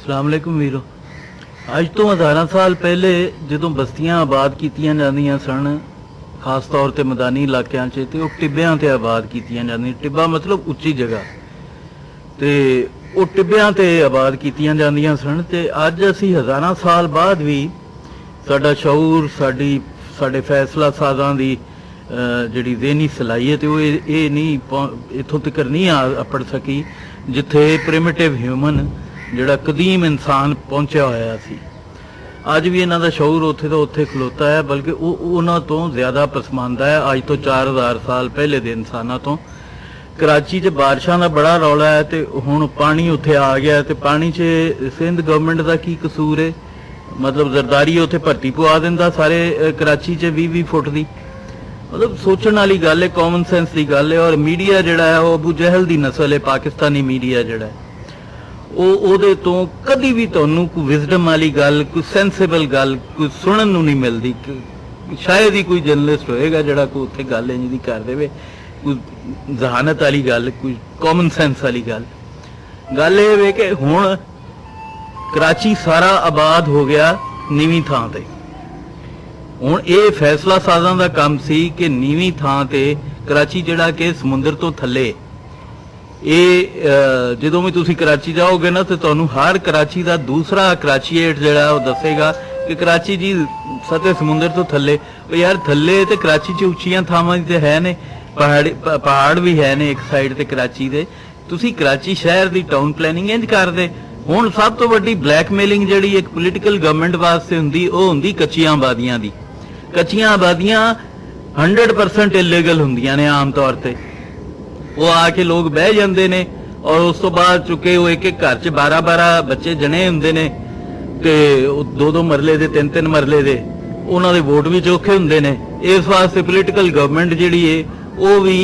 अस्सलाम वालेकुम वीरो। अज तो 1000 साल पहले जो बस्तियां आबाद कीतियां जांदियां सन, खास तौर पर मैदानी इलाकों से, तो टिब्बियां ते आबाद कीतियां जांदियां। टिब्बा मतलब उच्ची जगह, तो वो टिब्बियां ते आबाद कीतियां जांदियां सन। ते अज असी 1000 साल बाद भी साडा शऊर, साडे फैसला साजां दी जिहड़ी ज़हनी सलाहियत वो ये नहीं इत्थों तक नहीं अपड़ सकी जिथे प्रिमिटिव ह्यूमन जिहड़ा कदीम इंसान पहुंचा होया सी। अज भी इन्हां दा शऊर उत्थे तो उत्थे खलोता है, बल्कि उन्हां तो ज़्यादा पसमानदा है अज तो 4000 साल पहले दे इंसानां तो। कराची च बारिशां दा बड़ा रौला है, तो हुण पानी उत्थे आ गया। तो पानी च सिंध गवर्नमेंट का की कसूर है? मतलब जरदारी उत्थे भर्ती पवा दिंदा सारे कराची च 20-20 फुट की। मतलब सोचण वाली गल है, कॉमन सेंस की गल है। और मीडिया जिहड़ा है वो अबू जहल की नस्ल है, पाकिस्तानी मीडिया जिहड़ा है ਉਹਦੇ ਤੋਂ कभी भी तुहानूं कोई विजडम वाली गल, कोई सेंसिबल गल कोई सुनन नूं नहीं मिलती। शायद ही कोई जर्नलिस्ट होएगा जिहड़ा कोई उत्थे गल इंज दी कर देवे, कोई जहानत वाली गल, कोई कॉमन सेंस वाली गल। गल ये वे कि हुण कराची सारा आबाद हो गया नीवीं थां ते। हुण ये फैसला साजां दा काम सी कि नीवीं थां ते कराची जिहड़ा कि समुंदर तो थल्ले, ये जो भी तुसी कराची जाओगे ना तो तुहानूं हर कराची का दूसरा कराचीएट जिहड़ा वो दसेगा कि कराची जी सतह समुंदर तो थल्ले। यार थल्ले तो कराची च उच्चियां थावां तो है ने, पहाड़ भी है ने एक साइड ते कराची दे। तुसी कराची शहर की टाउन प्लैनिंग इंज कर दे। हुण सब तो वड्डी ब्लैकमेलिंग जिहड़ी एक पोलीटिकल गवर्नमेंट वास्ते हुंदी वो हुंदी कच्चियां आबादियां दी। कच्चियां आबादियां 100% इलीगल हुंदियां ने आम तौर पर। वो आके लोग बह जाते ने और उस तो बाद चुके वो एक घर च 12-12 बच्चे जने होंगे ने, ते 2-2 मरले दे 3-3 मरले दे। उन्हां दे वोट भी चौखे होंगे ने। इस वास्ते पोलीटिकल गवर्नमेंट जिहड़ी है वो भी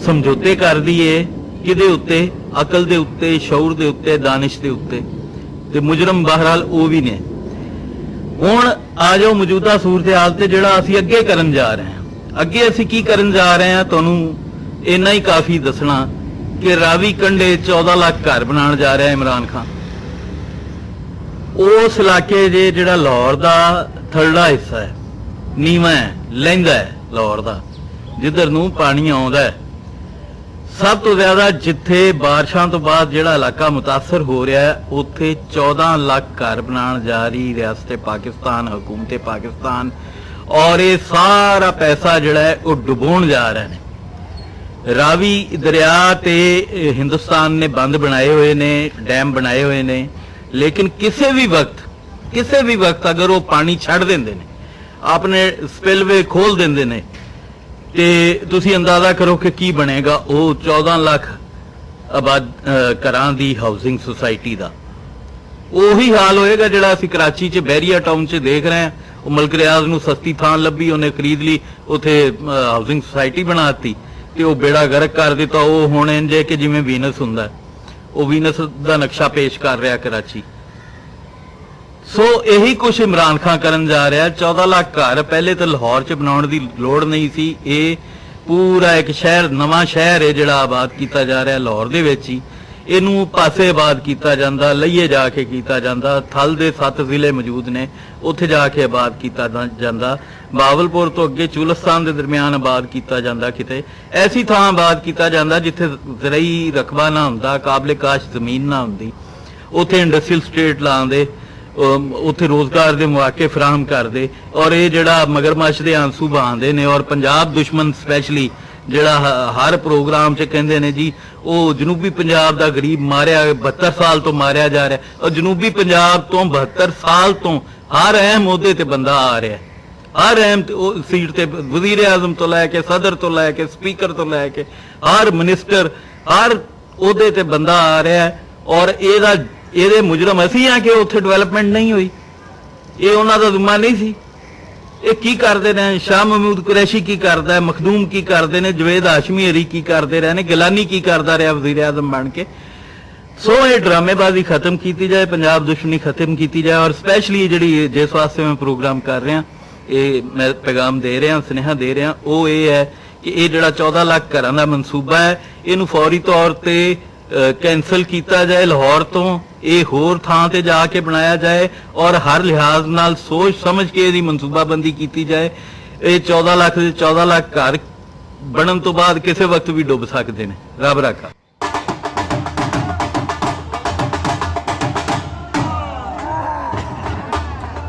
समझौते करदी है किहदे उत्ते? अकल दे उत्ते, शऊर दे उत्ते, दानिश दे उत्ते। ते मुजरम बहरहाल वो भी ने। हुण आ जाओ मौजूदा सूरत हाल ते जिहड़ा असीं अगे करन जा रहे हैं। अगे असीं की करन जा रहे हैं तुहानूं इन्ना ही काफी दसना कि रावी कंढे 14 लाख घर बनाने जा रहा है इमरान खान। उस इलाके जिहड़ा लाहौर का थल्ला हिस्सा है, नीवा है, लहंगा है लाहौर का, जिधर नूं पानी आउंदा है। सब तो ज्यादा जिथे बारिशां तो बाद जिहड़ा इलाका मुतासर हो रहा है उत्थे 14 लाख घर बनाने जा रही रियासत पाकिस्तान, हुकूमत पाकिस्तान। और ये सारा पैसा जिहड़ा है वो डुबोण जा रहा है। रावी दरिया ते हिंदुस्तान ने बंद बनाए हुए ने, डैम बनाए हुए ने, लेकिन किसी भी वक्त अगर वो पानी छड़ देंदे ने, अपने स्पिलवे खोल देंदे ने, ते तुसी अंदाजा करो कि की बनेगा वो 14 लाख आबाद घरां दी हाउसिंग सोसाइटी का। उही हाल होएगा जिहड़ा असीं कराची च बैरिया टाउन च देख रहे हैं। वो मलिक रियाज नूं सस्ती थां लभी, उन्हें खरीद ली, उत्थे हाउसिंग सोसाइटी बनाती ते वो बेड़ा गर्क कर दिता। वो हुण इंज है कि जिवें वीनस हुंदा, वो वीनस का नक्शा पेश कर रहा कराची। सो यही कुछ इमरान खान करन जा रहा। 14 लाख घर पहले तो लाहौर च बनाउण दी लोड़ नहीं सी। ये पूरा एक शहर, नवां शहर है जिहड़ा आबाद किया जा रहा लाहौर दे विच ही। इनू पासे आबाद किया जाता, लईए जाके किया जाता। थल दे 7 जिले मौजूद ने, उत्थे जाके आबाद किया जाता। बावलपुर तो अगे चुलस्तान के दरमियान आबाद किया जाता। किते ऐसी थां आबाद किया जाता जिथे ज़रई रकबा ना हुंदा, काबले काश जमीन ना हुंदी। उत्थे इंडस्ट्रीयल स्टेट लांदे, उत्थे रोजगार के मौके फराहम करदे। और ये जिहड़ा मगरमच्छ दे आंसू बहांदे ने। और पंजाब दुश्मन स्पैशली जिहड़ा हर प्रोग्राम च कहंदे ने जी वो जनूबी पंजाब का गरीब मारिया 72 साल तो मारिया जा रहा है। और जनूबी पंजाब तो 72 साल तो हर अहम ओहदे ते बंदा आ रहा है। हर अहम सीट ते वजीर आजम तो लैके, सदर तो लैके, स्पीकर तो लैके, हर मिनिस्टर, हर ओहदे ते बंदा आ रहा है। और ये मुजरम असीं आ कि उत्थे डिवेलपमेंट नहीं हुई, ये उन्हां दा जुम्मा नहीं सी। ये की करते रहे? शाह महमूद कुरैशी की करता है, मखदूम की करते हैं, जवेद हाशमी हरी की करते रहे ने, गिलानी की करता रहा वजीर आजम बन के। सो ये ड्रामेबाजी खत्म की जाए, पंजाब दुश्मनी खत्म की जाए। और स्पैशली जी जिस वास्ते मैं प्रोग्राम कर रहा, ये मैं पैगाम दे रहा, सुनेहा दे रहा, वो ये है कि ये जो 14 लाख घर का मनसूबा है, इनू फौरी तौर पर कैंसल किया जाए लाहौर तो ये होर थां ते जाके बनाया जाए और हर लिहाज नाल सोच समझ के इसकी मनसूबाबंदी की जाए। ये 14 लाख 14 लाख घर बनन तो बाद किसी वक्त भी डुब सकते हैं। रब रखा।